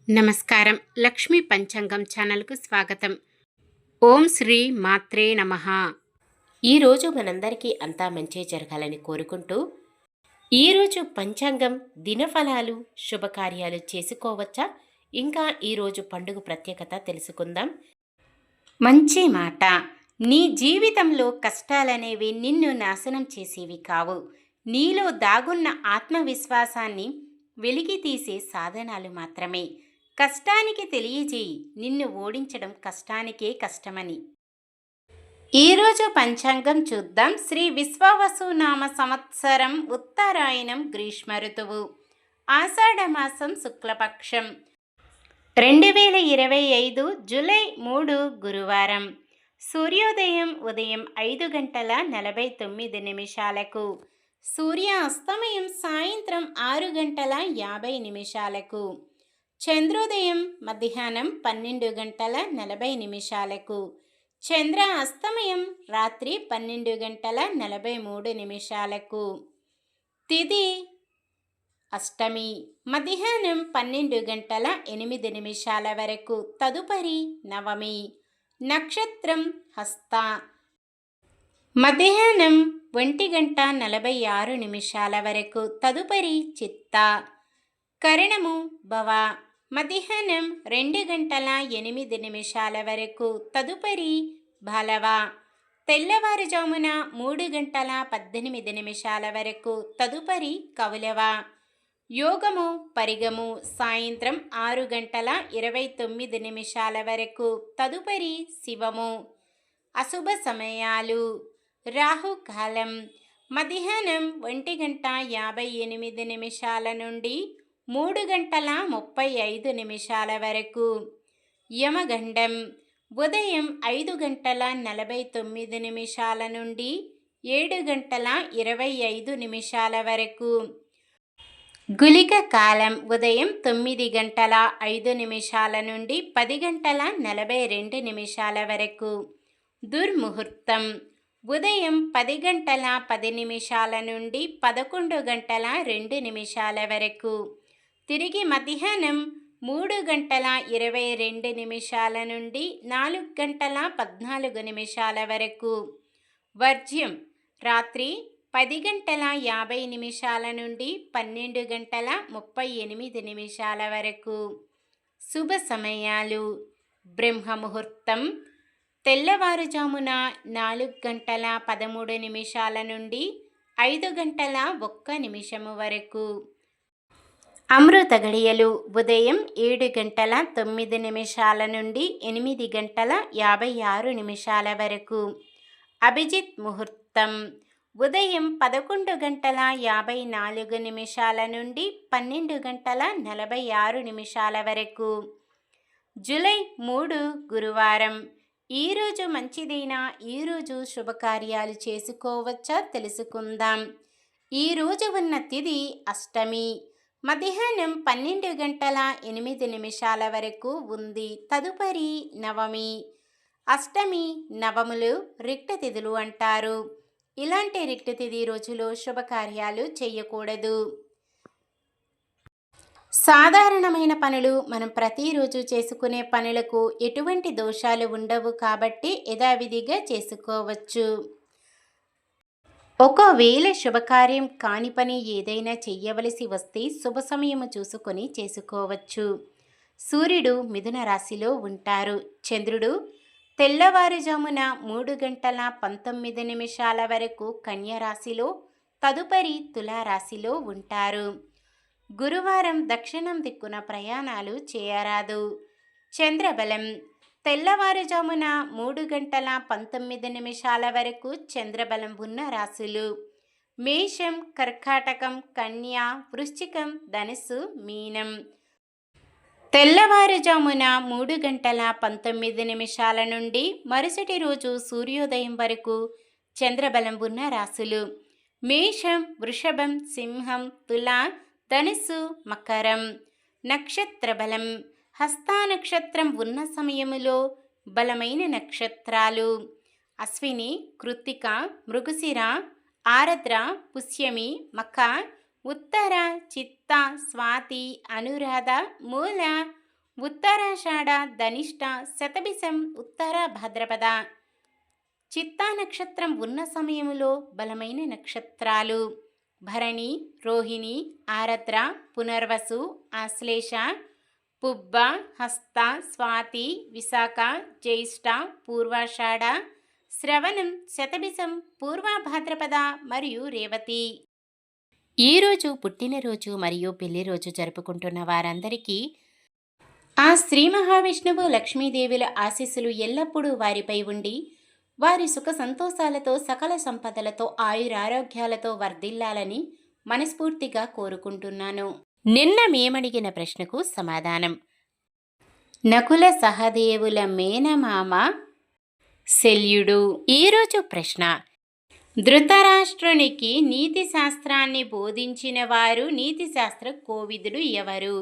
నమస్కారం. లక్ష్మీ పంచాంగం ఛానల్కు స్వాగతం. ఓం శ్రీ మాత్రే నమః. ఈరోజు మనందరికీ అంతా మంచి జరగాలని కోరుకుంటూ, ఈరోజు పంచాంగం దినఫలాలు శుభకార్యాలు చేసుకోవచ్చా, ఇంకా ఈరోజు పండుగ ప్రత్యేకత తెలుసుకుందాం. మంచి మాట. నీ జీవితంలో కష్టాలనేవి నిన్ను నాశనం చేసేవి కావు. నీలో దాగున్న ఆత్మవిశ్వాసాన్ని వెలికి తీసే సాధనాలు మాత్రమే. కష్టానికి తెలియజేయి, నిన్ను ఓడించడం కష్టానికే కష్టమని. ఈరోజు పంచాంగం చూద్దాం. శ్రీ విశ్వావసునామ సంవత్సరం ఉత్తరాయణం గ్రీష్మ ఋతువు, ఆషాఢమాసం శుక్లపక్షం, 2025 జూలై 3 గురువారం. సూర్యోదయం ఉదయం 5:49 సూర్యాస్తమయం సాయంత్రం 6:50. చంద్రోదయం మధ్యాహ్నం 12:40. చంద్ర అస్తమయం రాత్రి 12:43. తిథి అష్టమి, మధ్యాహ్నం 12:08 వరకు. తదుపరి నవమి. నక్షత్రం హస్త, మధ్యాహ్నం 1:46 వరకు. తదుపరి చిత్త. కరణము భవ, మధ్యాహ్నం 2:08 వరకు. తదుపరి భలవ. తెల్లవారుజామున 3:18 వరకు. తదుపరి కౌలవ. యోగము పరిగము, సాయంత్రం 6:29 వరకు. తదుపరి శివము. అశుభ సమయాలు: రాహుకాలం మధ్యాహ్నం 1:58 నుండి 3:35 వరకు. యమగండం ఉదయం 5:49 నుండి 7:25 వరకు. గుళిక కాలం ఉదయం 9:05 నుండి 10:42 వరకు. దుర్ముహూర్తం ఉదయం 10:10 నుండి 11:02 వరకు. తిరిగి మధ్యాహ్నం 3:22 నుండి 4:14 వరకు. వర్జ్యం రాత్రి 10:50 నుండి 12:38 వరకు. శుభ సమయాలు: బ్రహ్మముహూర్తం తెల్లవారుజామున 4:13 నుండి 5:01 వరకు. అమృత గడియలు ఉదయం 7:09 నుండి 8:56 వరకు. అభిజిత్ ముహూర్తం ఉదయం 11:54 నుండి 12:46 వరకు. జూలై 3 గురువారం. ఈరోజు మంచిదైన ఈరోజు శుభకార్యాలు చేసుకోవచ్చా తెలుసుకుందాం. ఈరోజు ఉన్న తిథి అష్టమి, మధ్యాహ్నం 12:08 వరకు ఉంది. తదుపరి నవమి. అష్టమి నవములు రిక్త తిథులు అంటారు. ఇలాంటి రిక్త తిథి రోజులో శుభకార్యాలు చేయకూడదు. సాధారణమైన పనులు మనం ప్రతిరోజు చేసుకునే పనులకు ఎటువంటి దోషాలు ఉండవు కాబట్టి యథావిధిగా చేసుకోవచ్చు. ఒకవేళ శుభకార్యం కాని పని ఏదైనా చెయ్యవలసి వస్తే శుభ సమయము చూసుకొని చేసుకోవచ్చు. సూర్యుడు మిథున రాశిలో ఉంటారు. చంద్రుడు తెల్లవారుజామున 3:19 వరకు కన్యా రాశిలో, తదుపరి తులారాశిలో ఉంటారు. గురువారం దక్షిణం దిక్కున ప్రయాణాలు చేయరాదు. చంద్రబలం తెల్లవారుజామున 3:19 వరకు చంద్రబలం ఉన్న రాశులు: మేషం, కర్కాటకం, కన్య, వృశ్చికం, ధనుస్సు, మీనం. తెల్లవారుజామున 3:19 నుండి మరుసటి రోజు సూర్యోదయం వరకు చంద్రబలం ఉన్న రాశులు: మేషం, వృషభం, సింహం, తుల, ధనుస్సు, మకరం. నక్షత్ర బలం: హస్తా నక్షత్రం ఉన్న సమయములో బలమైన నక్షత్రాలు: అశ్విని, కృత్తిక, మృగశిర, ఆరద్ర, పుష్యమి, మఖ, ఉత్తర, చిత్త, స్వాతి, అనురాధ, మూల, ఉత్తరాషాఢ, ధనిష్ట, శతభిషం, ఉత్తర భాద్రపద. చిత్తా నక్షత్రం ఉన్న సమయములో బలమైన నక్షత్రాలు: భరణి, రోహిణి, ఆరద్ర, పునర్వసు, ఆశ్లేష, పుబ్బ, హస్త, స్వాతి, విశాఖ, జ్యేష్ఠ, పూర్వాషాఢ, శ్రవణం, శతభిషం, పూర్వ భాద్రపద మరియు రేవతి. ఈరోజు పుట్టినరోజు మరియు పెళ్లి రోజు జరుపుకుంటున్న వారందరికీ ఆ శ్రీ మహావిష్ణువు లక్ష్మీదేవుల ఆశీస్సులు ఎల్లప్పుడూ వారిపై ఉండి వారి సుఖ సంతోషాలతో సకల సంపదలతో ఆయురారోగ్యాలతో వర్ధిల్లాలని మనస్ఫూర్తిగా కోరుకుంటున్నాను. నిన్న మేమడిగిన ప్రశ్నకు సమాధానం: నకుల సహదేవుల మేనమామ శల్యుడు. ఈరోజు ప్రశ్న: ధృతరాష్ట్రునికి నీతి శాస్త్రాన్ని బోధించిన వారు నీతిశాస్త్ర కోవిదుడు ఎవరు?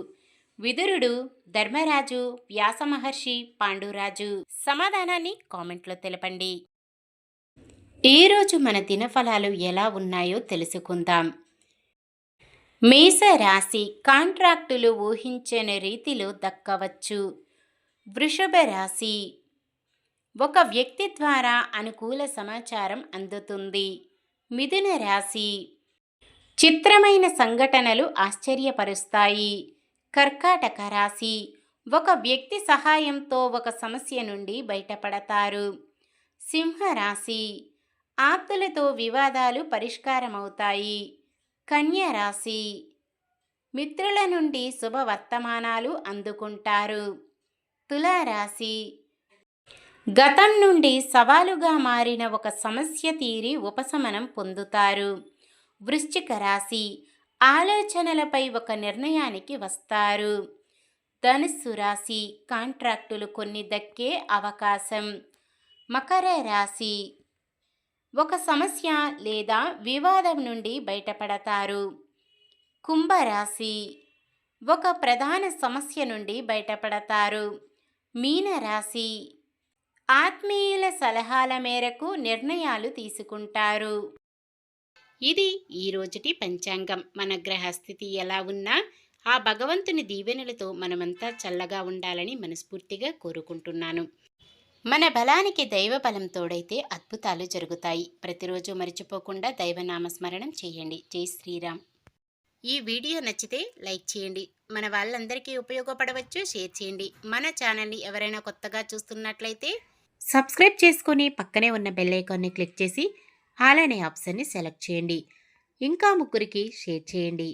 విదురుడు, ధర్మరాజు, వ్యాస మహర్షి, పాండురాజు. సమాధానాన్ని కామెంట్లో తెలపండి. ఈరోజు మన దినఫలాలు ఎలా ఉన్నాయో తెలుసుకుందాం. మేష రాశి: కాంట్రాక్టులు ఊహించని రీతిలో దక్కవచ్చు. వృషభ రాశి: ఒక వ్యక్తి ద్వారా అనుకూల సమాచారం అందుతుంది. మిథున రాశి: చిత్రమైన సంఘటనలు ఆశ్చర్యపరుస్తాయి. కర్కాటక రాశి: ఒక వ్యక్తి సహాయంతో ఒక సమస్య నుండి బయటపడతారు. సింహరాశి: ఆప్తులతో వివాదాలు పరిష్కారమవుతాయి. కన్య రాశి: మిత్రుల నుండి శుభవర్తమానాలు అందుకుంటారు. తులారాశి: గతం నుండి సవాలుగా మారిన ఒక సమస్య తీరి ఉపశమనం పొందుతారు. వృశ్చిక రాశి: ఆలోచనలపై ఒక నిర్ణయానికి వస్తారు. ధనుస్సు రాశి: కాంట్రాక్టులు కొన్ని దక్కే అవకాశం. మకర రాశి: ఒక సమస్య లేదా వివాదం నుండి బయటపడతారు. కుంభరాశి: ఒక ప్రధాన సమస్య నుండి బయటపడతారు. మీనరాశి: ఆత్మీయుల సలహాల మేరకు నిర్ణయాలు తీసుకుంటారు. ఇది ఈరోజుటి పంచాంగం. మన గ్రహస్థితి ఎలా ఉన్నా ఆ భగవంతుని దీవెనలతో మనమంతా చల్లగా ఉండాలని మనస్ఫూర్తిగా కోరుకుంటున్నాను. మన బలానికి దైవ బలం తోడైతే అద్భుతాలు జరుగుతాయి. ప్రతిరోజు మర్చిపోకుండా దైవనామస్మరణం చేయండి. జై శ్రీరామ్. ఈ వీడియో నచ్చితే లైక్ చేయండి. మన వాళ్ళందరికీ ఉపయోగపడవచ్చు. షేర్ చేయండి. మన ఛానల్ని ఎవరైనా కొత్తగా చూస్తున్నట్లయితే సబ్స్క్రైబ్ చేసుకొని పక్కనే ఉన్న బెల్ ఐకాన్ని క్లిక్ చేసి ఆల్ అనే ఆప్షన్ని సెలెక్ట్ చేయండి. ఇంకా ముగ్గురికి షేర్ చేయండి.